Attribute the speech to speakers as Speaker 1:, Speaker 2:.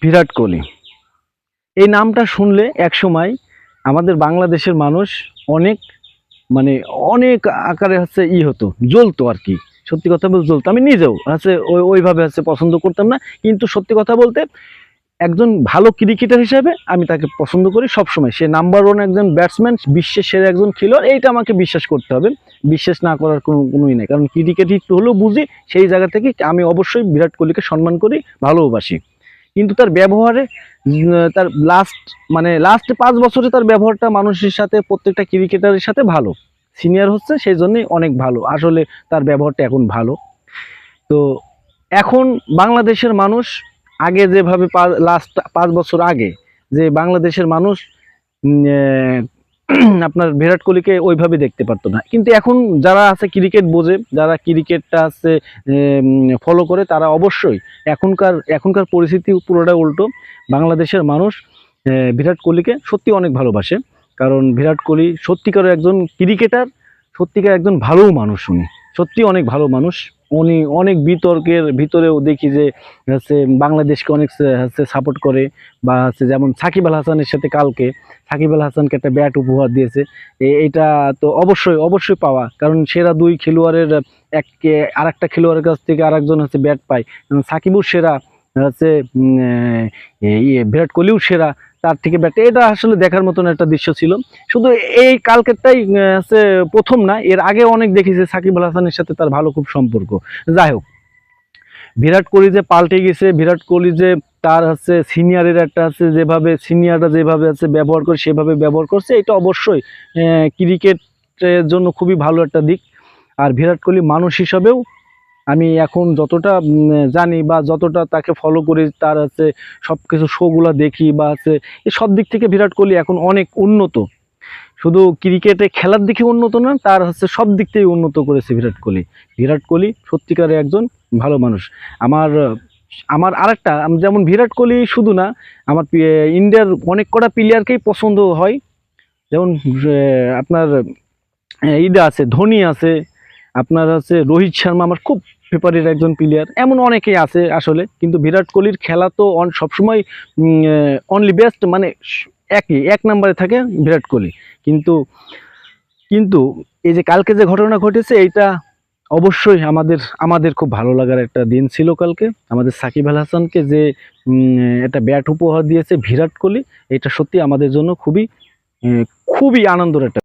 Speaker 1: বিরাট কোহলি এই নামটা শুনলে একসময় আমাদের বাংলাদেশের মানুষ অনেক মানে অনেক আকারে হতো, জ্বলতো আর কি। সত্যি কথা বলতে জ্বলতো। আমি নিজেও ওইভাবে পছন্দ করতাম না, কিন্তু সত্যি কথা বলতে একজন ভালো ক্রিকেটার হিসেবে আমি তাকে পছন্দ করি সবসময়। সে নাম্বার ওয়ান একজন ব্যাটসম্যান, বিশ্বের সেরা একজন খেলোয়াড়, এইটা আমাকে বিশ্বাস করতে হবে। বিশ্বাস না করার কোনোই নেই, কারণ ক্রিকেট একটু হলেও বুঝি। সেই জায়গা থেকে আমি অবশ্যই বিরাট কোহলিকে সম্মান করি, ভালোবাসি। কিন্তু তার ব্যবহারে তার লাস্ট 5 বছরে তার ব্যবহারটা মানুষের সাথে, প্রত্যেকটা ক্রিকেটারের সাথে ভালো। সিনিয়র সেই জন্যই অনেক ভালো। আসলে তার ব্যবহারটা এখন ভালো। তো এখন বাংলাদেশের মানুষ আগে যেভাবে লাস্ট 5 বছর আগে যে বাংলাদেশের মানুষ আপনার বিরাট কোহলিকে ওইভাবে দেখতে পারতো না, কিন্তু এখন যারা ক্রিকেট বোঝে, যারা ক্রিকেটটা ফলো করে, তারা অবশ্যই এখনকার পরিস্থিতি পুরোটা উল্টো। বাংলাদেশের মানুষ বিরাট কোহলিকে সত্যি অনেক ভালোবাসে, কারণ বিরাট কোহলি সত্যিকার একজন ক্রিকেটার, সত্যিকার একজন ভালো মানুষ। উনি সত্যি অনেক ভালো মানুষ। উনি অনেক বিতর্কের ভিতরেও দেখি যে বাংলাদেশকে অনেক সাপোর্ট করে, বা যেমন সাকিব আল হাসানের সাথে কালকে সাকিব আল হাসানকে একটা ব্যাট উপহার দিয়েছে। এইটা তো অবশ্যই পাওয়া, কারণ সেরা দুই খেলোয়াড়ের আরেকটা খেলোয়াড়ের কাছ থেকে আরেকজন ব্যাট পায়। সাকিবও সেরা, বিরাট কোহলিও সেরা, তার থেকে ব্যাট। এটা আসলে দেখার মতন একটা দৃশ্য ছিল। শুধু এই কালকেরটাই প্রথম না, এর আগে অনেক দেখেছি সাকিব আল হাসানের সাথে তার ভালো খুব সম্পর্ক। যাই হোক, বিরাট কোহলি যে পাল্টে গেছে, বিরাট কোহলি যে তার সিনিয়রের একটা যেভাবে সিনিয়ররা যেভাবে ব্যবহার করে সেভাবে ব্যবহার করছে, এটা অবশ্যই ক্রিকেটের জন্য খুবই ভালো একটা দিক। আর বিরাট কোহলি মানুষ হিসাবেও আমি এখন যতটা জানি বা যতটা তাকে ফলো করি, তার সব কিছু শোগুলো দেখি বা এই সব দিক থেকে বিরাট কোহলি এখন অনেক উন্নত। শুধু ক্রিকেটে খেলার দিকে উন্নত না, তার সব দিক থেকে উন্নত করেছে বিরাট কোহলি। বিরাট কোহলি সত্যিকারে একজন ভালো মানুষ। আমার আরেকটা, যেমন বিরাট কোহলি শুধু না, আমার ইন্ডিয়ার অনেক কটা প্লেয়ারকেই পছন্দ হয়। যেমন আপনার ইদা আছে, ধোনি আছে, আপনার রোহিত শর্মা আমার খুব ফেভারিট একজন প্লেয়ার। এমন অনেকেই আছে আসলে, কিন্তু বিরাট কোহলির খেলা তো সবসময় অনলি বেস্ট, মানে এক নম্বরে থাকে বিরাট কোহলি। কিন্তু কিন্তু এই যে কালকে যে ঘটনা ঘটেছে, এইটা অবশ্যই আমাদের খুব ভালো লাগার একটা দিন ছিল কালকে। আমাদের সাকিব আল হাসানকে যে একটা ব্যাট উপহার দিয়েছে বিরাট কোহলি, এটা সত্যি আমাদের জন্য খুবই খুবই আনন্দের একটা